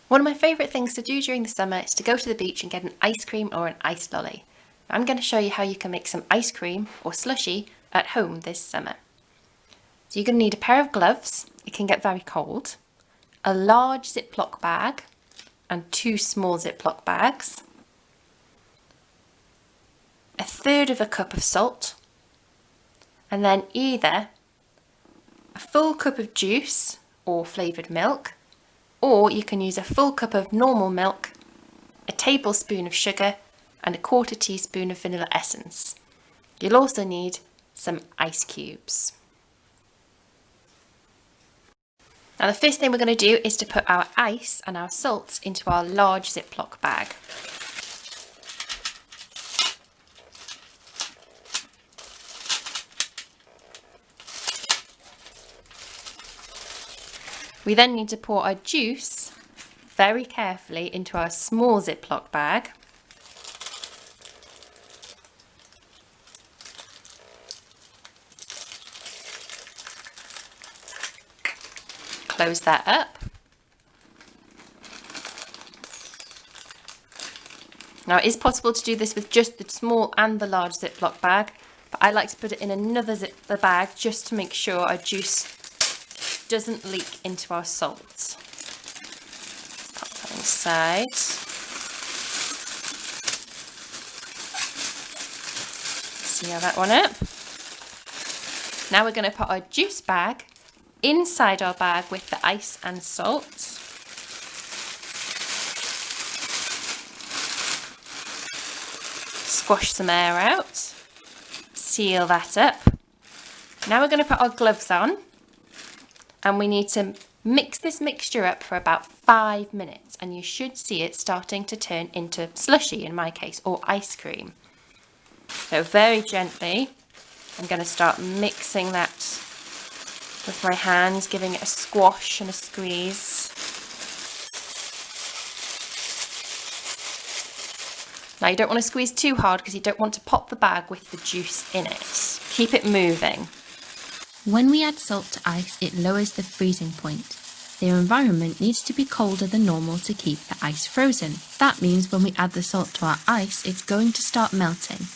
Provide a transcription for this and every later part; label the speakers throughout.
Speaker 1: One of my favourite things to do during the summer is to go to the beach and get an ice cream or an ice lolly. I'm going to show you how you can make some ice cream or slushie at home this summer. So you're going to need a pair of gloves, it can get very cold, a large Ziploc bag and 2 small Ziploc bags, a third of a cup of salt, and then either a full cup of juice or flavoured milk, or you can use a full cup of normal milk, a tablespoon of sugar and a 1/4 teaspoon of vanilla essence. You'll also need some ice cubes. Now the first thing we're going to do is to put our ice and our salt into our large Ziploc bag. We then need to pour our juice very carefully into our small Ziploc bag. Close that up. Now it is possible to do this with just the small and the large Ziploc bag, but I like to put it in another the bag just to make sure our juice doesn't leak into our salt. Pop that inside. Seal that one up. Now we're going to put our juice bag inside our bag with the ice and salt. Squash some air out. Seal that up. Now we're going to put our gloves on. And we need to mix this mixture up for about 5 minutes, and you should see it starting to turn into slushie in my case, or ice cream. So very gently, I'm going to start mixing that with my hands, giving it a squash and a squeeze. Now you don't want to squeeze too hard because you don't want to pop the bag with the juice in it. Keep it moving.
Speaker 2: When we add salt to ice, it lowers the freezing point. The environment needs to be colder than normal to keep the ice frozen. That means when we add the salt to our ice, it's going to start melting,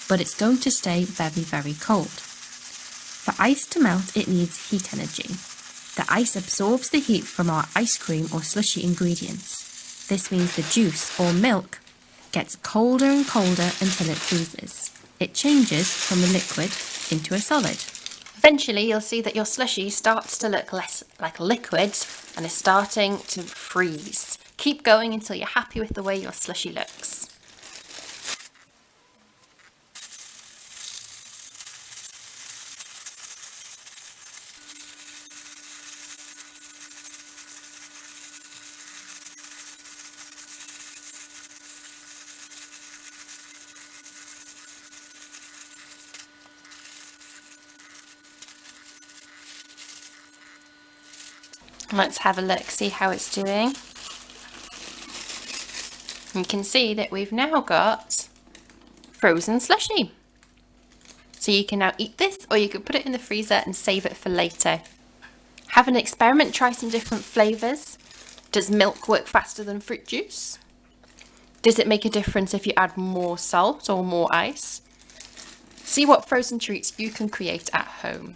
Speaker 2: but it's going to stay very, very cold. For ice to melt, it needs heat energy. The ice absorbs the heat from our ice cream or slushie ingredients. This means the juice or milk gets colder and colder until it freezes. It changes from a liquid into a solid.
Speaker 1: Eventually you'll see that your slushie starts to look less like a liquid and is starting to freeze. Keep going until you're happy with the way your slushie looks. Let's have a look, see how it's doing. You can see that we've now got frozen slushie. So you can now eat this, or you could put it in the freezer and save it for later. Have an experiment, try some different flavours. Does milk work faster than fruit juice? Does it make a difference if you add more salt or more ice? See what frozen treats you can create at home.